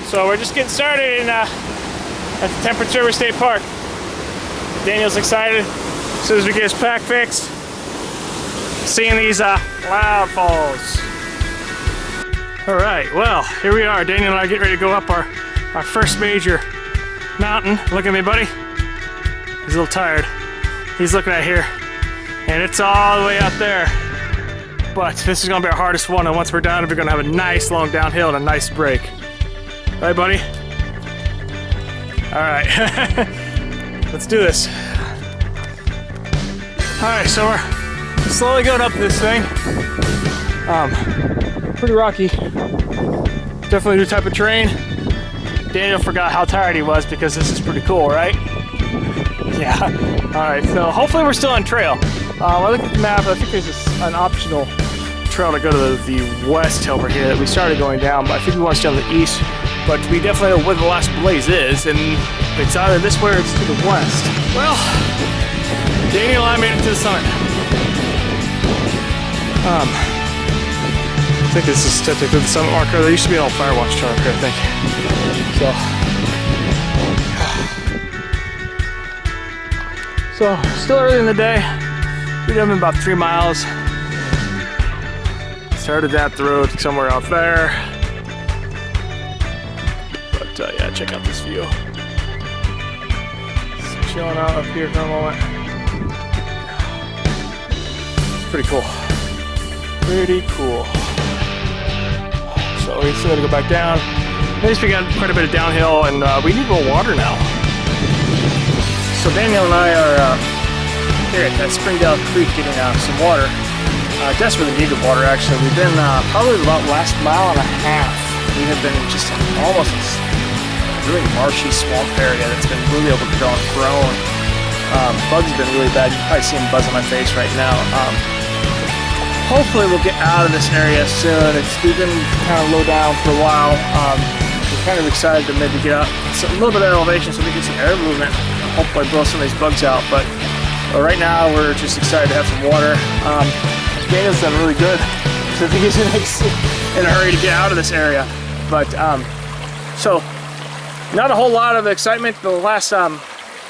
So we're just getting started at the Temperance River State Park. Daniel's excited as soon as we get his pack fixed. Seeing these cloud falls. All right, well, here we are. Daniel and I are getting ready to go up our first major mountain. Look at me, buddy. He's a little tired. He's looking at here, and it's all the way out there. But this is gonna be our hardest one, and once we're done, we're gonna have a nice long downhill and a nice break. Right, buddy? All right, let's do this. All right, so we're slowly going up this thing. Pretty rocky. Definitely new type of terrain. Daniel forgot how tired he was because this is pretty cool, right? Yeah. All right, so hopefully we're still on trail. I looked at the map. I think there's an optional trail to go to the west over here that we started going down, but I think we want to stay on the east. But we definitely know where the last blaze is, and it's either this way or it's to the west. Well, Daniel and I made it to the summit. I think this is technically the summit marker. There used to be an old Firewatch chart here, I think. So still early in the day. We've done about 3 miles. Started at the road somewhere out there. But yeah, check out this view. Just chilling out up here for a moment. It's pretty cool. Pretty cool. So we still gotta go back down. At least we got quite a bit of downhill, and we need more water now. So Daniel and I are here at Springdale Creek getting some water. Desperately needed water, actually. We've been probably about the last mile and a half. We have been just almost this really marshy swamp area that's been really overgrown. Bugs have been really bad. You can probably see them buzzing my face right now. Hopefully we'll get out of this area soon. We've been kind of low down for a while. We're kind of excited to maybe get out a little bit of elevation so we get some air movement. Hopefully blow some of these bugs out. But right now we're just excited to have some water. Daniel's done really good. So I think he's in a hurry to get out of this area. But so not a whole lot of excitement the last hour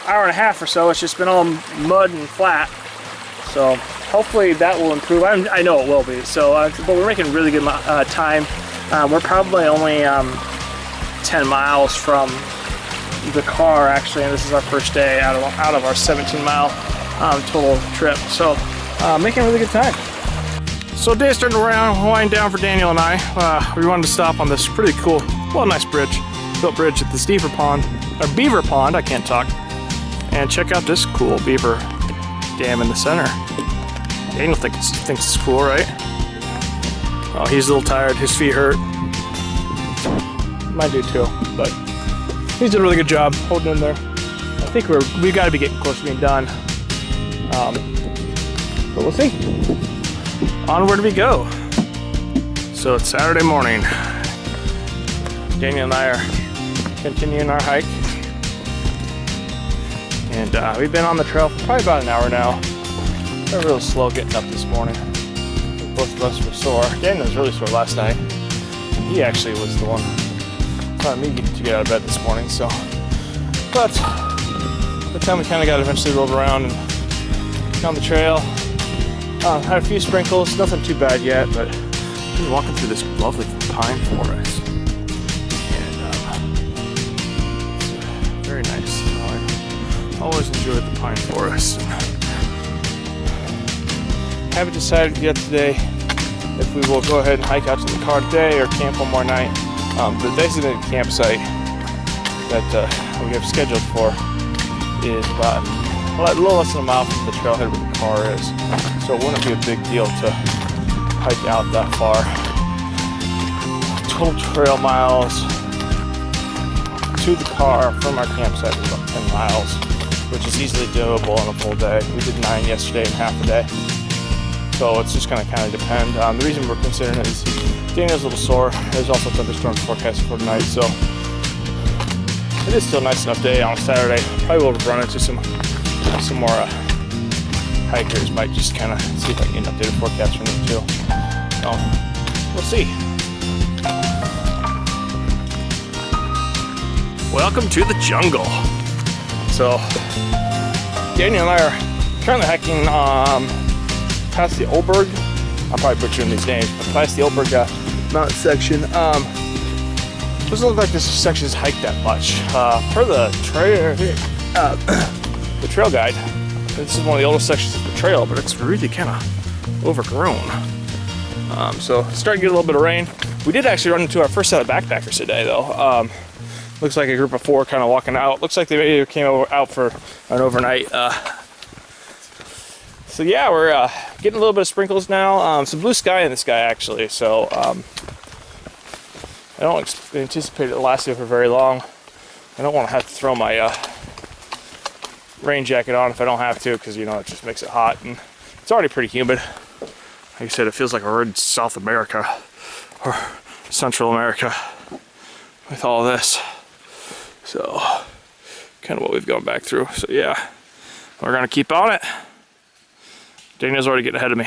and a half or so. It's just been all mud and flat. So hopefully that will improve. I know it will be. So, but we're making really good time. We're probably only 10 miles from the car, actually, and this is our first day out of our 17-mile total trip. So, making really good time. So, day's starting to wind down for Daniel and I. We wanted to stop on this pretty cool, well, nice built bridge at this beaver pond. I can't talk. And check out this cool beaver dam in the center. Daniel thinks it's cool, right? Oh, he's a little tired. His feet hurt. Mine do too, but he's done a really good job holding in there. I think we've got to be getting close to being done. But we'll see. Onward we go. So it's Saturday morning. Daniel and I are continuing our hike. And we've been on the trail for probably about an hour now. We're real slow getting up this morning. Both of us were sore. Daniel was really sore last night. He actually was the one telling me to get out of bed this morning. So, but by the time we kind of got eventually rolled around and down the trail, had a few sprinkles. Nothing too bad yet, but we're walking through this lovely pine forest. And it's very nice. I always enjoyed the pine forest. Haven't decided yet today if we will go ahead and hike out to the car today or camp one more night. The designated campsite that we have scheduled for is about a little less than a mile from the trailhead where the car is. So it wouldn't be a big deal to hike out that far. Total trail miles to the car from our campsite is about 10 miles, which is easily doable on a full day. We did 9 yesterday in half a day. So it's just going to kind of depend. The reason we're considering it is Daniel's a little sore. There's also thunderstorms forecast for tonight, so it is still a nice enough day on a Saturday. Probably will run into some more hikers. Might just kind of see if I can get an updated forecast from them too. We'll see. Welcome to the jungle. So, Daniel and I are currently hiking past the Oberg. I'm probably butchering these names, but past the Oberg mountain section. Doesn't look like this section is hiked that much. Per the trail guide, this is one of the oldest sections of the trail, but it's really kind of overgrown. So it's starting to get a little bit of rain. We did actually run into our first set of backpackers today, though. Looks like a group of 4 kind of walking out. Looks like they maybe came out for an overnight. So yeah, we're getting a little bit of sprinkles now. Some blue sky in the sky, actually. So I don't anticipate it lasting for very long. I don't want to have to throw my rain jacket on if I don't have to, because you know it just makes it hot, and it's already pretty humid. Like I said, it feels like we're in South America or Central America with all this. So, kind of what we've gone back through. So yeah, we're gonna keep on it. Daniel's already getting ahead of me.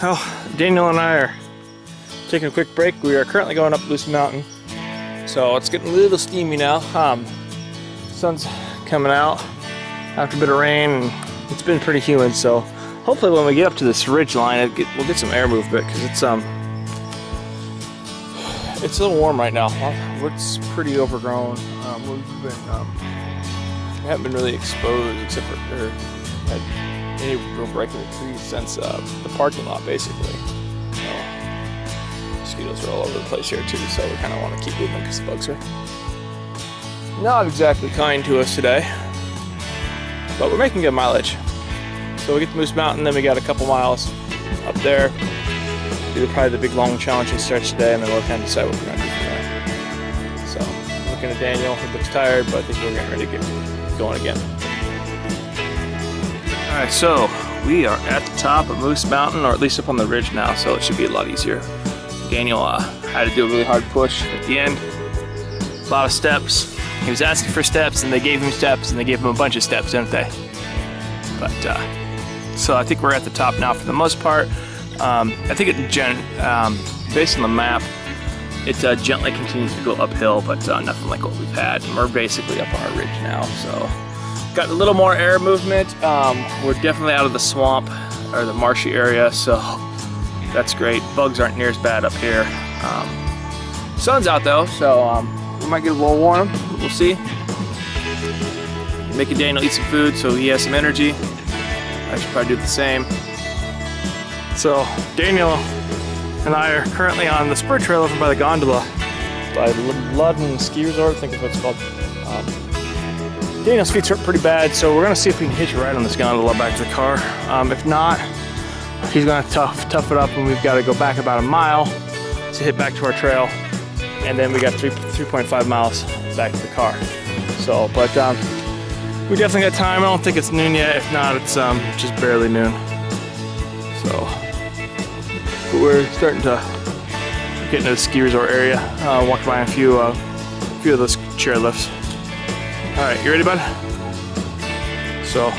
Well, Daniel and I are taking a quick break. We are currently going up Lutsen Mountain. So it's getting a little steamy now. Sun's coming out after a bit of rain, and it's been pretty humid. So hopefully when we get up to this ridge line, we'll get some air movement, because it's a little warm right now. It's pretty overgrown. We haven't been really exposed, except for had any real break in the trees since the parking lot, basically. So, mosquitoes are all over the place here too, so we kind of want to keep moving because the bugs are not exactly kind to us today. But we're making good mileage. So we get to Moose Mountain, then we got a couple miles up there. Do probably the big long challenging stretch today, and then we'll kind of decide what we're going to do from there. So, looking at Daniel, he looks tired, but I think we're getting ready to get going again. Alright, so we are at the top of Moose Mountain, or at least up on the ridge now, so it should be a lot easier. Daniel had to do a really hard push at the end. A lot of steps. He was asking for steps, and they gave him steps, and they gave him a bunch of steps, didn't they? But, so I think we're at the top now for the most part. I think based on the map, it gently continues to go uphill, but nothing like what we've had. And we're basically up on our ridge now, so got a little more air movement. We're definitely out of the swamp or the marshy area, so that's great. Bugs aren't near as bad up here. Sun's out though, so we might get a little warm. We'll see. Making Daniel eat some food so he has some energy. I should probably do the same. So Daniel and I are currently on the spur trail over by the gondola by Lutsen Ski Resort, I think is what it's called. Daniel's feet hurt pretty bad, so we're gonna see if we can hitch a ride on this gondola back to the car. If not, he's gonna tough it up, and we've got to go back about a mile to hit back to our trail, and then we got 3.5 miles back to the car. So, but we definitely got time. I don't think it's noon yet. If not, it's just barely noon. So. But we're starting to get into the ski resort area. Walked by a few of those chair lifts. All right, you ready, bud? So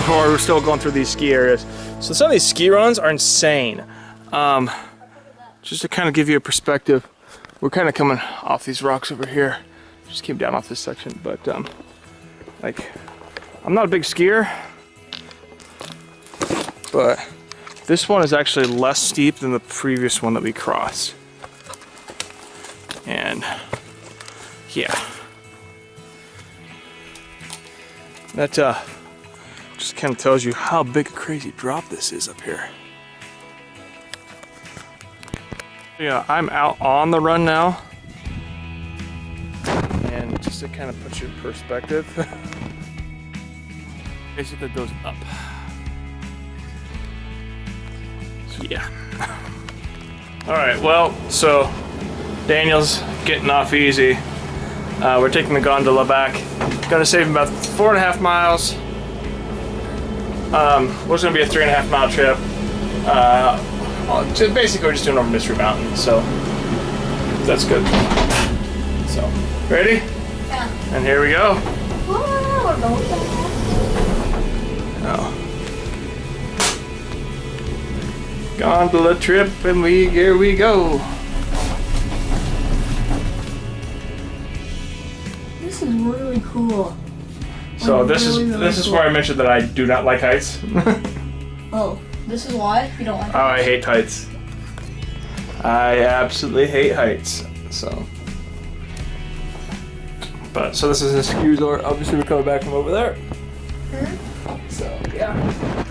we're still going through these ski areas. So some of these ski runs are insane. Just to kind of give you a perspective, we're kind of coming off these rocks over here. Just came down off this section, but like, I'm not a big skier, but this one is actually less steep than the previous one that we crossed. And yeah, that just kind of tells you how big a crazy drop this is up here. Yeah, I'm out on the run now. And just to kind of put you in perspective, basically it goes up. Yeah. Alright, well, so Daniel's getting off easy. We're taking the gondola back. Gonna save him about 4.5 miles. What's gonna be a 3.5 mile trip. Basically, we're just doing over Mystery Mountain, so that's good. So, ready? Yeah. And here we go. Oh. Gondola trip, and here we go. This is really cool. So Like, this really, is really this is cool. where I mentioned that I do not like heights. Oh, this is why you don't like Oh, I hate heights. I absolutely hate heights. So this is a ski resort. Obviously, we're coming back from over there. So yeah.